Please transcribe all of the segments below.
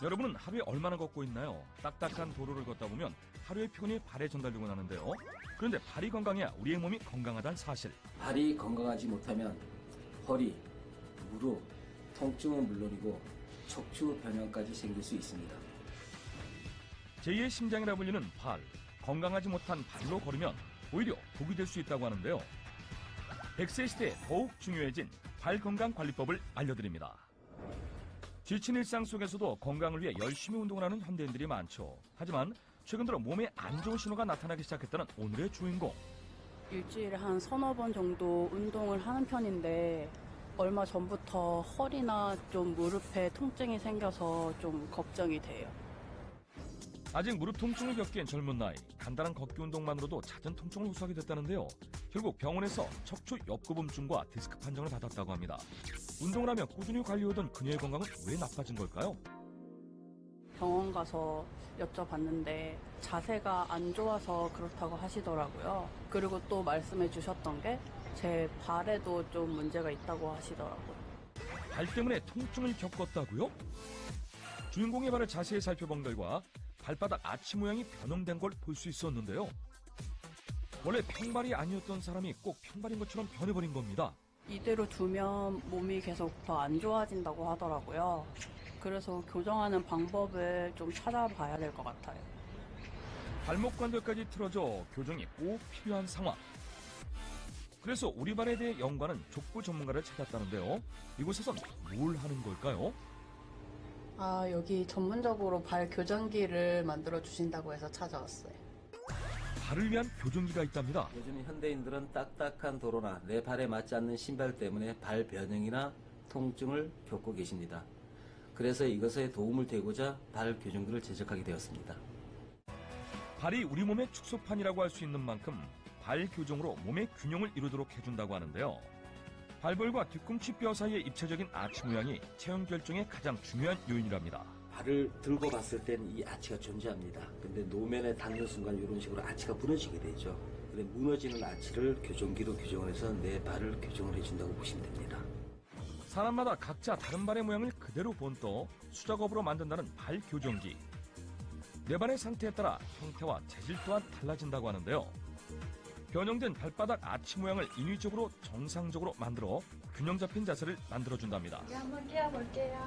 여러분은 하루에 얼마나 걷고 있나요? 딱딱한 도로를 걷다 보면 하루의 피곤이 발에 전달되곤 하는데요. 그런데 발이 건강해야 우리의 몸이 건강하다는 사실. 발이 건강하지 못하면 허리, 무릎, 통증은 물론이고 척추 변형까지 생길 수 있습니다. 제2의 심장이라 불리는 발. 건강하지 못한 발로 걸으면 오히려 독이 될 수 있다고 하는데요. 100세 시대에 더욱 중요해진 발 건강 관리법을 알려드립니다. 지친 일상 속에서도 건강을 위해 열심히 운동을 하는 현대인들이 많죠. 하지만 최근 들어 몸에 안 좋은 신호가 나타나기 시작했다는 오늘의 주인공. 일주일에 한 서너 번 정도 운동을 하는 편인데 얼마 전부터 허리나 좀 무릎에 통증이 생겨서 좀 걱정이 돼요. 아직 무릎 통증을 겪기엔 젊은 나이, 간단한 걷기 운동만으로도 잦은 통증을 호소하게 됐다는데요. 결국 병원에서 척추 옆구분증과 디스크 판정을 받았다고 합니다. 운동을 하며 꾸준히 관리해오던 그녀의 건강은 왜 나빠진 걸까요? 병원 가서 여쭤봤는데 자세가 안 좋아서 그렇다고 하시더라고요. 그리고 또 말씀해 주셨던 게 제 발에도 좀 문제가 있다고 하시더라고요. 발 때문에 통증을 겪었다고요? 주인공의 발을 자세히 살펴본 결과 발바닥 아치 모양이 변형된 걸 볼 수 있었는데요. 원래 평발이 아니었던 사람이 꼭 평발인 것처럼 변해버린 겁니다. 이대로 두면 몸이 계속 더 안 좋아진다고 하더라고요. 그래서 교정하는 방법을 좀 찾아봐야 될 것 같아요. 발목 관절까지 틀어져 교정이 꼭 필요한 상황. 그래서 우리 발에 대해 연구하는 족부 전문가를 찾았다는데요. 이곳에선 뭘 하는 걸까요? 여기 전문적으로 발 교정기를 만들어 주신다고 해서 찾아왔어요. 발을 위한 교정기가 있답니다. 요즘 현대인들은 딱딱한 도로나 내 발에 맞지 않는 신발 때문에 발 변형이나 통증을 겪고 계십니다. 그래서 이것에 도움을 되고자 발 교정기를 제작하게 되었습니다. 발이 우리 몸의 축소판이라고 할 수 있는 만큼 발 교정으로 몸의 균형을 이루도록 해준다고 하는데요. 발볼과 뒤꿈치 뼈 사이의 입체적인 아치 모양이 체형 결정의 가장 중요한 요인이랍니다. 발을 들고 봤을 때는 이 아치가 존재합니다. 근데 노면에 닿는 순간 이런 식으로 아치가 무너지게 되죠. 근데 무너지는 아치를 교정기로 교정을 해서 내 발을 교정을 해준다고 보시면 됩니다. 사람마다 각자 다른 발의 모양을 그대로 본떠 수작업으로 만든다는 발 교정기. 내 발의 상태에 따라 형태와 재질 또한 달라진다고 하는데요. 변형된 발바닥 아치 모양을 인위적으로 정상적으로 만들어 균형 잡힌 자세를 만들어준답니다. 한번 끼워볼게요.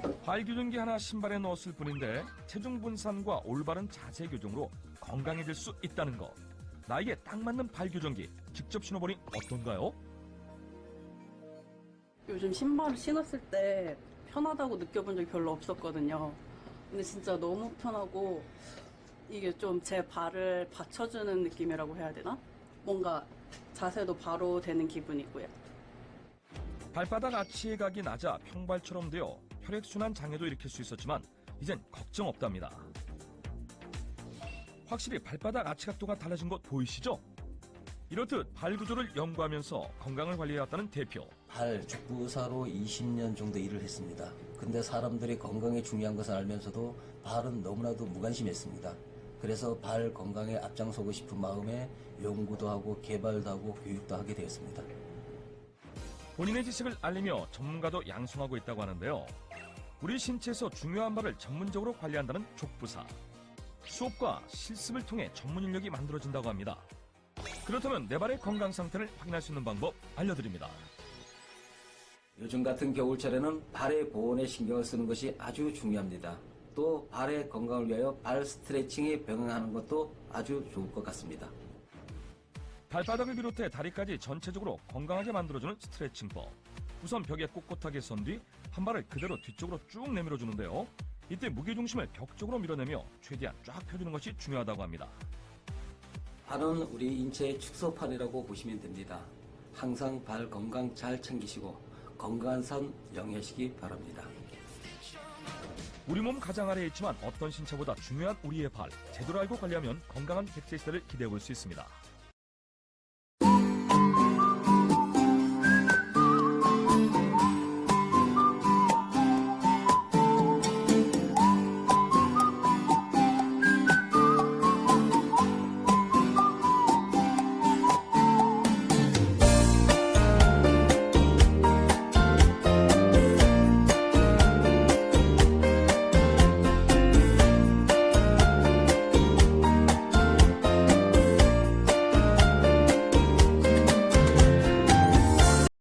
네. 발 교정기 하나 신발에 넣었을 뿐인데 체중 분산과 올바른 자세 교정으로 건강해질 수 있다는 것. 나에게 딱 맞는 발 교정기 직접 신어보니 어떤가요? 요즘 신발을 신었을 때 편하다고 느껴본 적이 별로 없었거든요. 근데 진짜 너무 편하고 이게 좀 제 발을 받쳐주는 느낌이라고 해야 되나? 뭔가 자세도 바로 되는 기분이고요. 발바닥 아치의 각이 낮아 평발처럼 되어 혈액순환 장애도 일으킬 수 있었지만 이젠 걱정 없답니다. 확실히 발바닥 아치 각도가 달라진 것 보이시죠? 이렇듯 발 구조를 연구하면서 건강을 관리해왔다는 대표. 발 족부사로 20년 정도 일을 했습니다. 근데 사람들이 건강이 중요한 것을 알면서도 발은 너무나도 무관심했습니다. 그래서 발 건강에 앞장서고 싶은 마음에 연구도 하고 개발도 하고 교육도 하게 되었습니다. 본인의 지식을 알리며 전문가도 양성하고 있다고 하는데요. 우리 신체에서 중요한 발을 전문적으로 관리한다는 족부사. 수업과 실습을 통해 전문 인력이 만들어진다고 합니다. 그렇다면 내 발의 건강 상태를 확인할 수 있는 방법 알려드립니다. 요즘 같은 겨울철에는 발의 보온에 신경을 쓰는 것이 아주 중요합니다. 또 발의 건강을 위하여 발 스트레칭에 병행하는 것도 아주 좋을 것 같습니다. 발바닥을 비롯해 다리까지 전체적으로 건강하게 만들어주는 스트레칭법. 우선 벽에 꼿꼿하게 선 뒤 한 발을 그대로 뒤쪽으로 쭉 내밀어 주는데요. 이때 무게중심을 벽 쪽으로 밀어내며 최대한 쫙 펴주는 것이 중요하다고 합니다. 발은 우리 인체의 축소판이라고 보시면 됩니다. 항상 발 건강 잘 챙기시고 건강한 삶 영위하시기 바랍니다. 우리 몸 가장 아래에 있지만 어떤 신체보다 중요한 우리의 발. 제대로 알고 관리하면 건강한 100세 시대를 기대해 볼 수 있습니다.